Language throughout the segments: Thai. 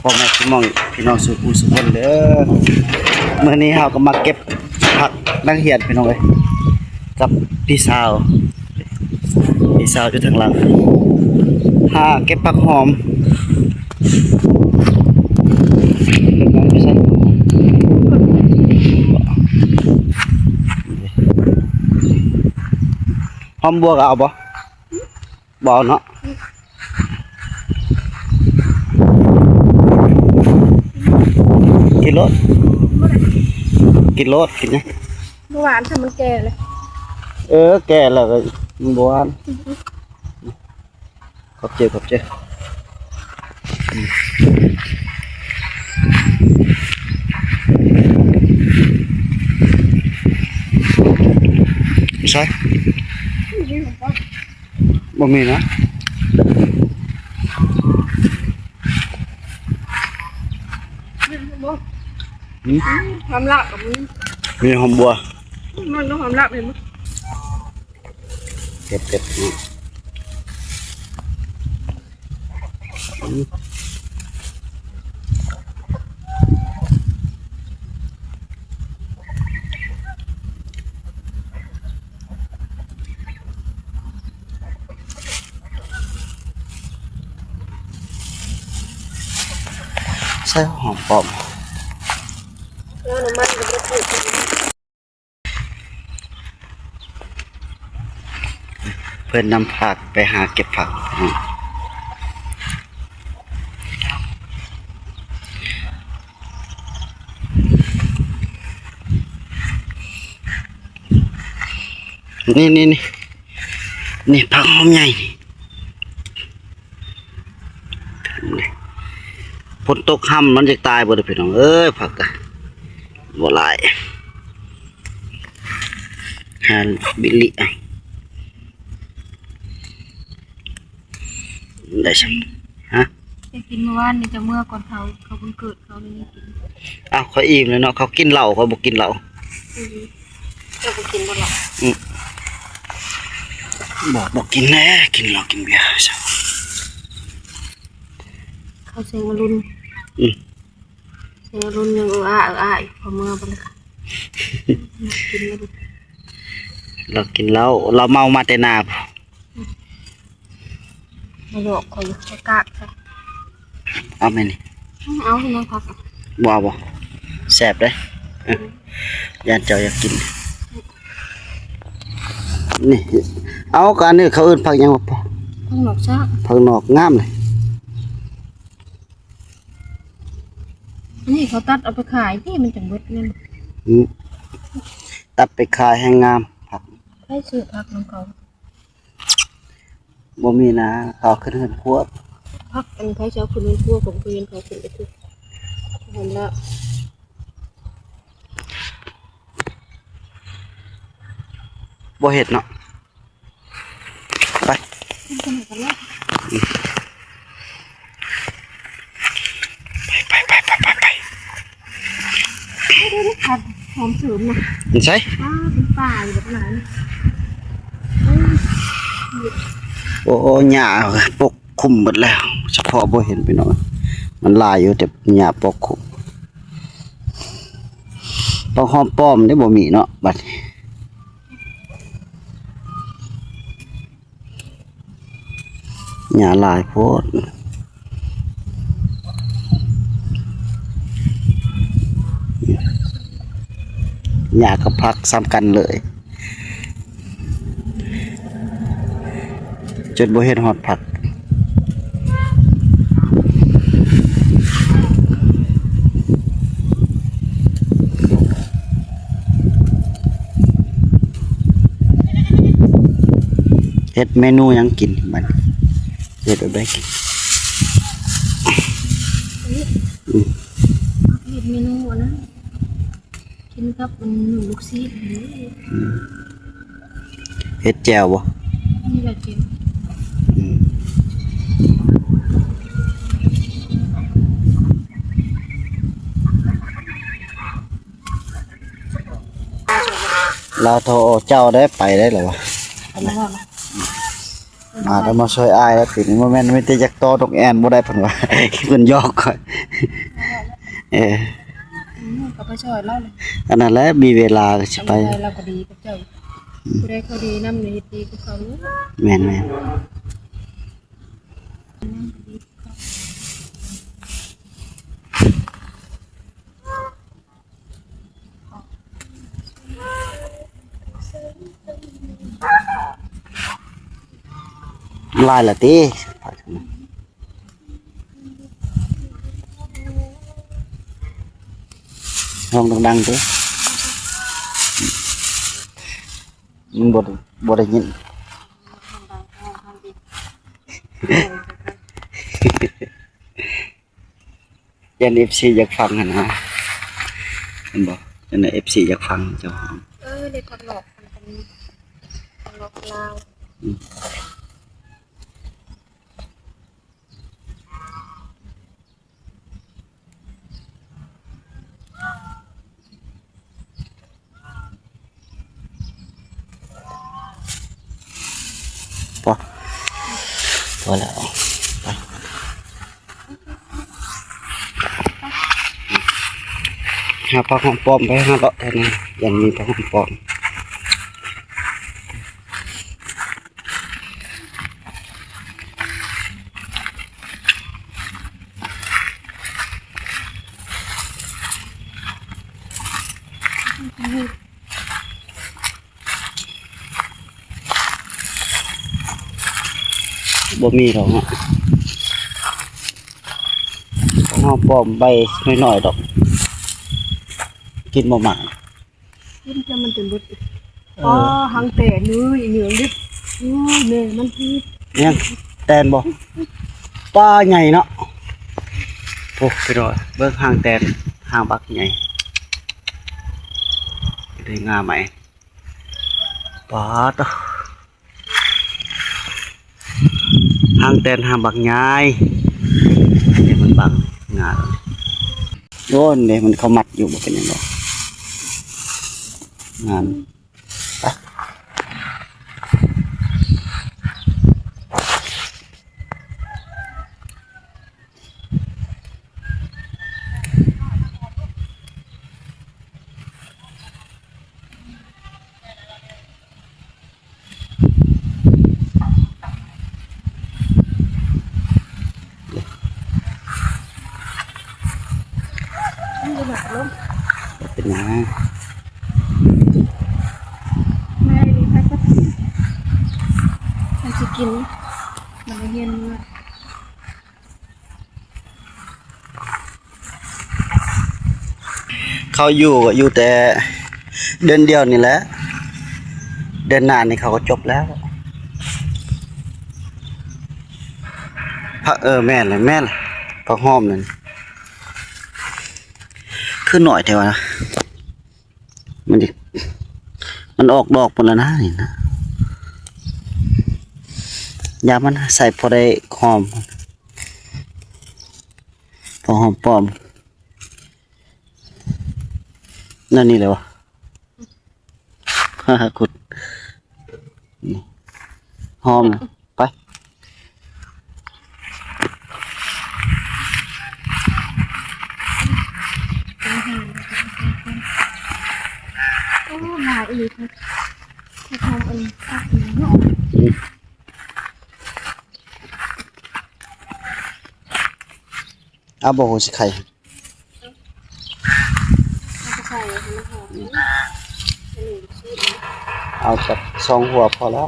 พ่อแม่พี่น้องสุขุสุขคนเด้อเมื่อนี้เราก็มาเก็บผักนักเรียนพี่น้องเอ้ยกับพี่สาวอยู่ทางหลังเก็บผักหอมหอมบัวก็เอาบ่เอาเนาะกินรสกินนะเมื่อวานทำมันแก่เลยแก่แล้วก็บหวานขอบใจใช่บ่มีนะความรักกับมึงมีหอมบัวมันต้องความรักเลยมั้งเก็บใช่หอมปลอมแล้วน้ำมันก็จะปลูกเพื่อนนำผักไปหาเก็บผักนี่ผักหอมใหญ่ฝนตกค่ำมันจะตายบ่ได้พี่น้องผักกะบ่หลายบิลลี่ได้ใช่ฮะจะกินเมื่อวานนี่จะเมื่อก่อนเขาบุญเกิดเขานี่กินเขาอิ่มเลยเนาะเขากินเหล้าเขาบอกกินเหล้าจะไปกินบ่หรอกบอกกินแน่กินเหล้ากินเบียร์ใช่เขาเสียงอรุณเสียงอรุณยังพอเมื่อไปเลยกินไม่ได้เรากินเหล้าเราเมามาแต่นาไม่หยอกคอยจะกากใช่เอาไหมนี่เอาให้น้องพักบ่แสบเลยยานเจ้าอยากกินนี่เอาการนี่เขาเอิ้นผักยังบ่พอผักหนอกซะผักหนอกงามเลยนี่เขาตัดเอาไปขายที่มันจังเบิดเงินตัดไปขายให้งามผักให้ซื้อผักของเขาบ่มีนะเขาขึ้นเฮือนพวกผักอันเขาเจ้าคุณพวกผมเคยเห็นเขาขึ้นไปทุกเห็นแล้วบ่เห็ดเนาะไปผัดหอมสูงนะใช่เป็นป่าอยู่แบบไหนโอ้หญ้าปกคลุมหมดแล้วเฉพาะบ่เห็นพี่น้องมันลายอยู่แต่หญ้าปกคลุมต้องหอมป้อมได้บ่มีเนาะบัดหญ้าลายโพดหญ้ากับผักซ้ำกันเลยจนบ่เห็นฮอดผักเฮ็ดเมนูยังกินบัดเฮ็ดแบบใดกินเห็ดเมนูนะกินกับมันหนูลูกซีดเฮ็ดแจ่วบ่นี่แหละกินเราโทรเจ้าได้ไปได้หรอวะ มาแล้วมาช่วยอายแล้วถึงโมเมนต์ไม่ได้จักต่อนกแอ่นบ่ได้เพิ่นว่า เพิ่นยอกก่อนเออ ก็ไปช่วยเราเลย อันนั้นแหละมีเวลาก็สิไป ทำไมเราก็ดีกับเจ้าผู้ใดเขาดีนำในดีกับเขาเนอะ แม่นๆลายละติห้องดังๆติมันบ่ได้ยิน ยัน FC อยากฟังหั่นนะเห็นบ่ยัน FC อยากฟังเจ้าของ เด็กคนหลอกมันเป็นหลอกลาว พอแล้วไปหาปลาของปลอมไปหาเลาะแทนนะยังมีปลาของปลอมบ่มีหรอกฮะปลาของปลอมใบน้อยๆดอกกินบ่หมาก ยิ้มจะมันจนเบิดอ๋อหังแต่เนื้อเหนืองดิแม่มันคือ ยังแตนบ่ปลาใหญ่เนาะโอ้ไปรอเบิ่งหางแตนหางบักใหญ่ได้งาไหมปลาตะหางแตนหางบักใหญ่เดี๋ยวมันบังงาแล้วโอ้นเนี่ยมันเขามัดอยู่บ่เป็นหยังดอกงานไปเป็นหยัง แม่ดีพักก็มันจะกินมันเย็น เขาอยู่แต่เดือนเดียวนี่แหละเดือนหน้านี่เขาก็จบแล้วพักแม่นเลยพักหอมนั่นคือหน่อยแต่ว่านะมันออกดอกหมดแล้วนะนี่นะยามันใส่พอได้หอมพอหอมปลอมนั่นนี่เลยวะ ขุดนี่หอมนะไป โอ้หาอีกจะทำเองตักเนาะ เอาบ่หูสิไข่ เราจะใส่ให้มันหอมนี่ชีส เอาจาก2หัวพอแล้ว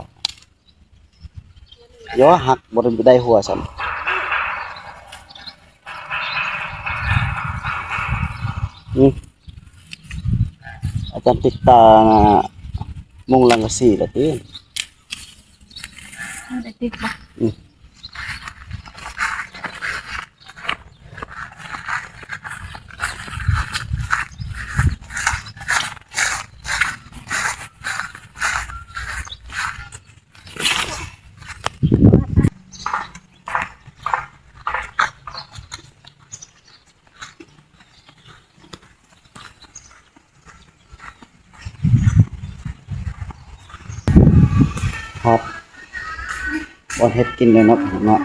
เดี๋ยวหักบ่ได้หัวซ้ำอาจารย์ติดตามุงลังกะสีละติ ได้ติดปะ บ่เฮ็ดกินเลยเนาะเนาะ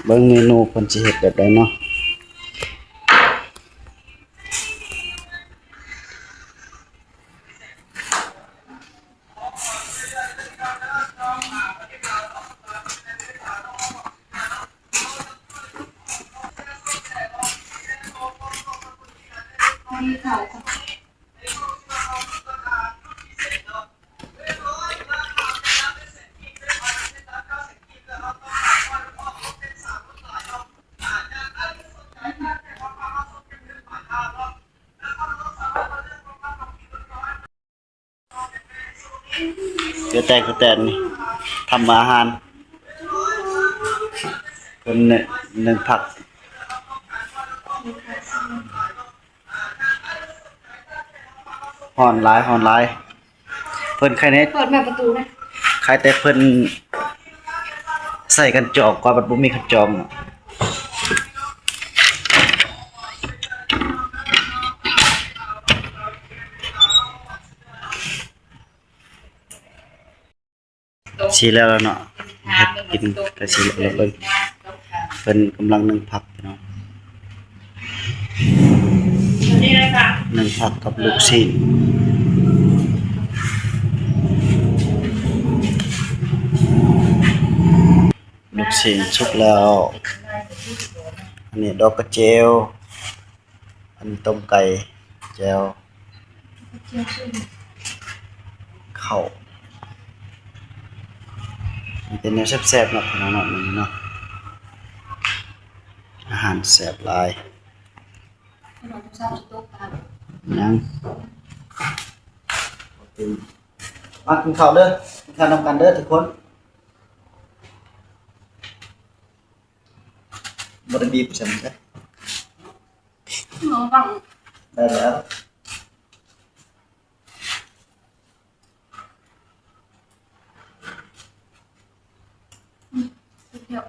เบิ่งเมนูเพิ่นสิเฮ็ดแบบใดเนาะเดี๋ยวแต่นี่ทำอาหารเพิ่นหนึ่งผักฮ้อนหลายเพิ่นใครเน็ต เปิดแม่ประตูนะ ใครแต่เพิ่นใส่กันจอกกว่าบัดบ่มีกันจองเนาะสิแล้วเนาะเฮ็ดกินก็สิแล้วเบิ่งเพิ่นกำลังนึ่งผักเนาะนึ่งผักกับลูกชิ้นสุกแล้วอันนี้ดอกกระเจียวอันนี้ต้มไก่แจ่วข้าวมันเป็นแนวแซ่บๆเนาะพี่น้องเนาะมื้อนี้เนาะอาหารแซ่บหลายยังมากินข้าวเด้อกินข้าวนำกันเด้อทุกคนบ่ได้บีบใช่มั้ย น้องฟัง ได้แล้วเดี๋ยว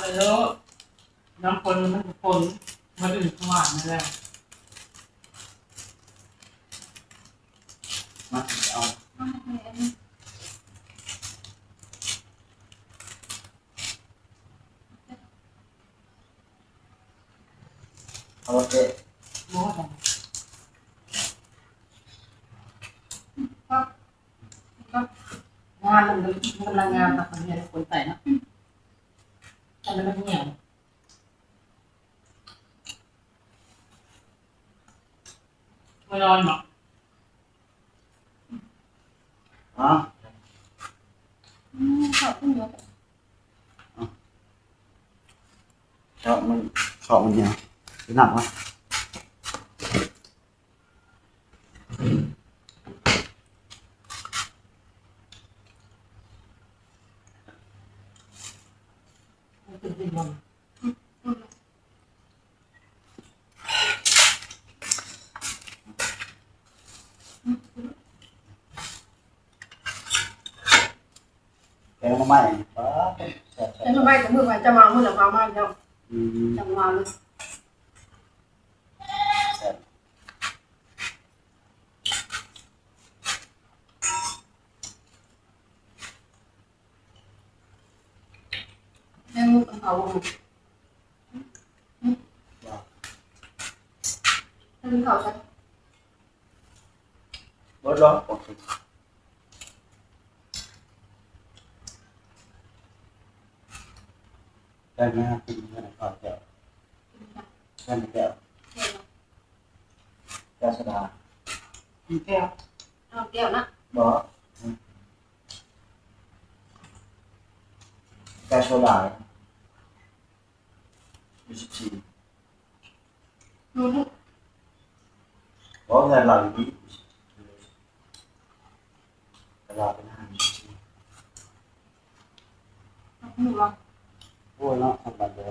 ไปแล้วน้ำคนมันคนมาดื่มสว่างนั่นแหละ มาเอาโอเค รู้ว่าแต่งานมันกำลังงานแต่คนเนี่ยคนใส่นะแต่มันไม่เหนียวไม่ร้อนหรอก อ๋อ ขอบคุณเยอะ แล้วมันเข้ามันยาวหนักมั้ยแกงมาใหม่ป๊าบแซ่บ แล้วทำไมถึงมือไปจะมามือหลังมาเดี๋ยว ๆ จะมาเลย แซ่บ แม่มือเอาถ้าเป็นเขาฉัน บ่ร้อนโอเคได้ไหมครับกินกันก่อนแก้วกันแก้วแก้วโซดา แก้ว เอาแก้วนะ บ่แก้วโซดา24 รู้ทุก บ่เงินเราอยู่ที่ตลาดเป็นอาหาร24 หนูว่า โอ้ยเนาะสำบัดเลย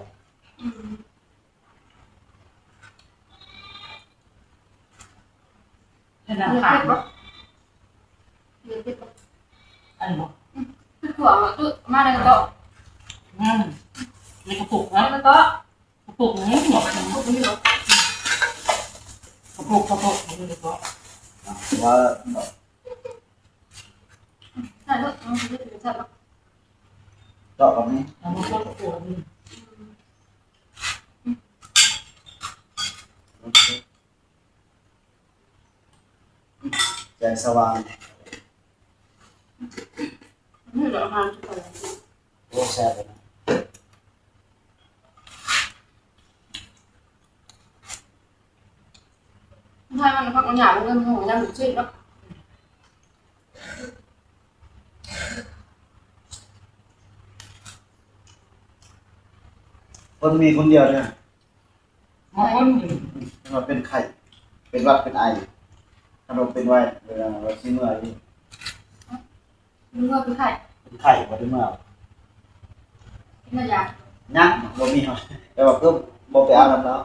ขนาด เลือด ขาด เผ็ดปะเลือดเผ็ดปะ อันนี้บอก คือถั่วมาในกระโต๊ะ ในกระปุกนะ ในกระโต๊ะ กระปุกนี้หมด พวกนี้เหรอก ระปุกในกระปุก ว่า ใช่ลูกมันจะเป็นใช่ปะ เจาะแบบนี้ เอามาคนปวดนี่ แสงสว่าง นี่เหลือทานจะไป โอ้แซ่บเลยนะ ใช่มันพักมันหยาบมันหัวยังหนุนชิ้นแล้ว คนมีคนเดียวเนี่ย มาคนอยู่ เราเป็นไข้เป็นหวัดเป็นไอถ้าเราเป็นไว้เวลาเราซีเมื่อยนี่ มึงก็เป็นไข่ เป็นไข้บ่ได้เมื่อย เป็นยา ยังบ่มีครับแต่ว่าก็บ่ไปเอาน้ำแล้ว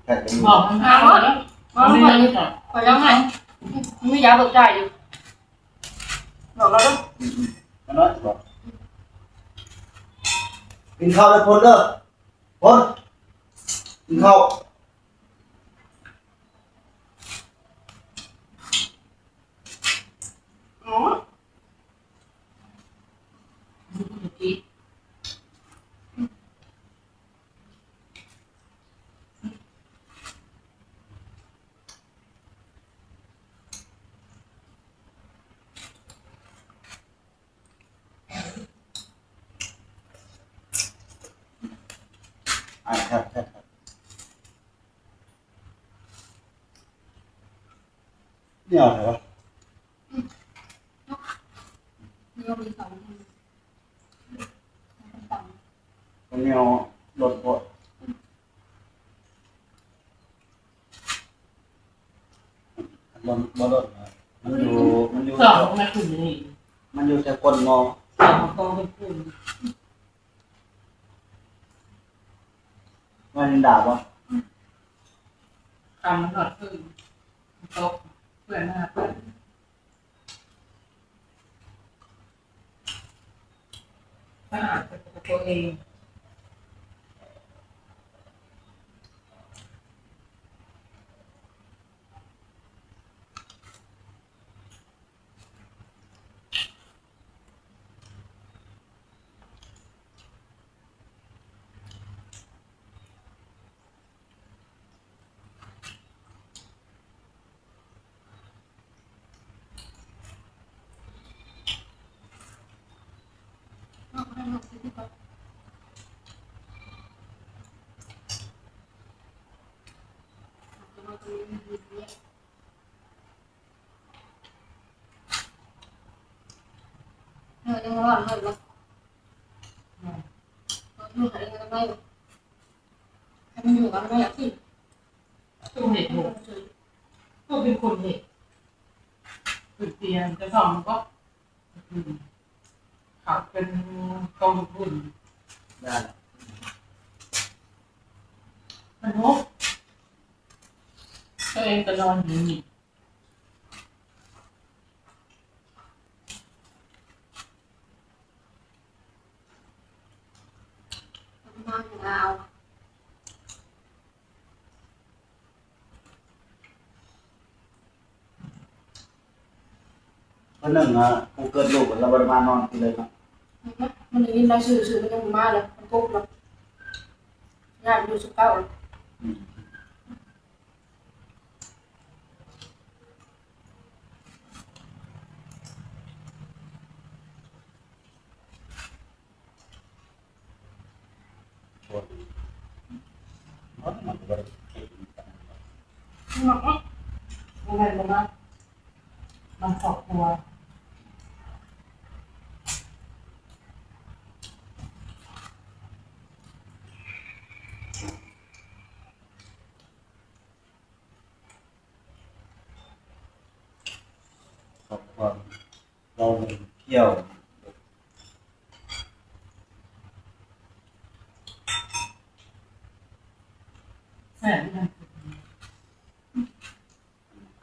แค่เป็นอยู่ บอกมันทางแล้ว มาลูกไปไปยังไงไม่ยาเบิกใจอยู่บอกเราด้วย มันน้อยบ่กินข้าวแล้วพ้นเด้อพ้นกินข้าว อ๋อ อยู่ที่ ครับนี่เอาไหนวะ นี่ก็มีสองต่ มันมีเอารถบ่บ่รถนะมันอยู่ สองมาขึ้นนี่ มันอยู่แต่คนมอง สองมาต้องขึ้น มันด่าบ่ ทำมันหอดขึ้นตกเพื่อนหน้าเพื่อนสะอาดเป็นตัวเอง ยังร้อนเลยมั้ยไม่หายกันไม่ให้มันอยู่กันไม่อยากที่ ตัวเด็กหกก็เป็นคนเด็กฝึกเตียนจะสอนก็เขาเป็นกองทุน ได้ มันนกตัวเองก็นอนอยู่นี่ มากยาว เพราะหนึ่งกูเกิดลูกแล้วบ่ได้มานอนกินเลยเนาะ มันยินได้สื่อมันยังมาเลยมันปุ๊บเลยยากอยู่สุดเก้าเลย อืมปวดมันก็บ่ได้กินกัน หนัก อะไรบ้างมันครอบครัว ครอบครัวเราเที่ยว แซ่บที่มัน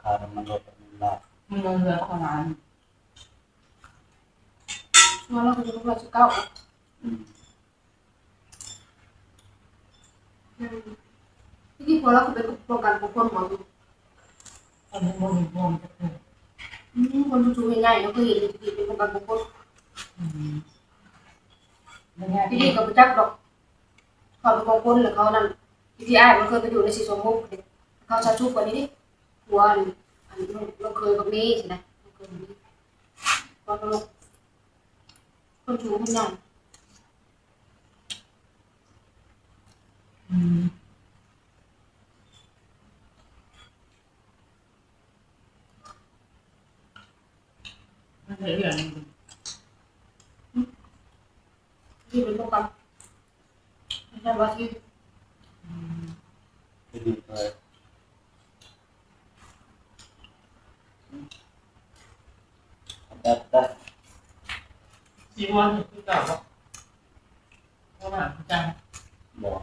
ค่าน้ำมันรถมันลา มันเรือประมาณ มาเราจะต้องเราสุดเก้า อืม ที่พอเราคือเป็นโปรแกรมของคนหมอดู คนที่มันรวมจะเกิด คนชูง่ายๆเราเคยเห็นที่เป็นคนบางคน ยังไง ที่นี่ก็ไปจับดอกเขาเป็นบางคนหรือเขานั่นที่อ้ายมันเคยไปอยู่ในสีสมมุกเขาชาชุบกว่านี้ดิหัวอันเราเคยแบบนี้ใช่ไหมเราเคยแบบนี้พอตลกคนชูคนใหญ่ ไม่เคยเรื่อง ที่เป็นพวกกันไม่ใช่ว่าที่ ได้ ชีวันที่เก่าก็มาจัง บอก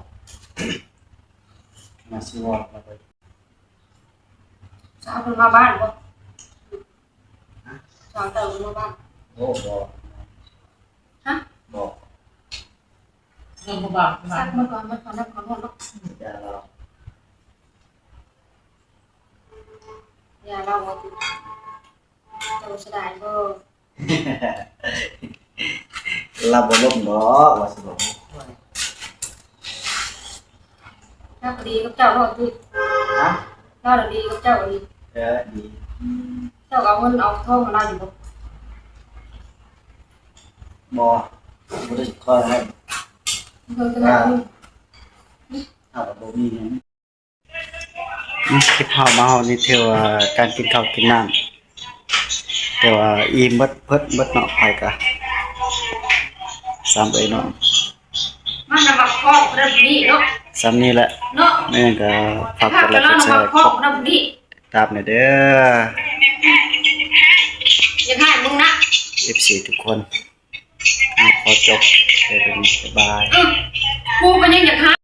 มาซิวอมาเลย สาวคนมาบ้านบ่สาวเติมมาบ้าน โอ้บอก ฮะ บอก เรื่องบาง สักเมื่อก่อนมันขอนับขอโทษเนาะ อย่าเรา อย่าเราเอาเราเสียดายก็ เราบ่ลงดอกว่าสิบอก ถ้าคดีกับเจ้ารอดด้วย ฮะ รอดดีกับเจ้าดี ดี เจ้าเอาเงินเอาทองมาเราอยู่บ่ บ่บ่ได้คอยให้ เพิ่นจะมา เอาบ่มีหยังคลิปเฮามาเฮานี่ถือว่าการกินข้าวกินน้ำแต่ว่าอิ่มเบิดเนาะไปกะ3เอ้ยเนาะ มันน่ะบักข้อระดับนี้เนาะ ซ้ำนี้แหละ เนาะ ไม่งั้นก็ฝากกดไลค์กดแช บั ร์ กข้อระดับนี้ ตามหน่อยเด้อ อย่าให้มึงนะ FC ทุกคนขอจบเลยเป็นบ๊ายบาย เออ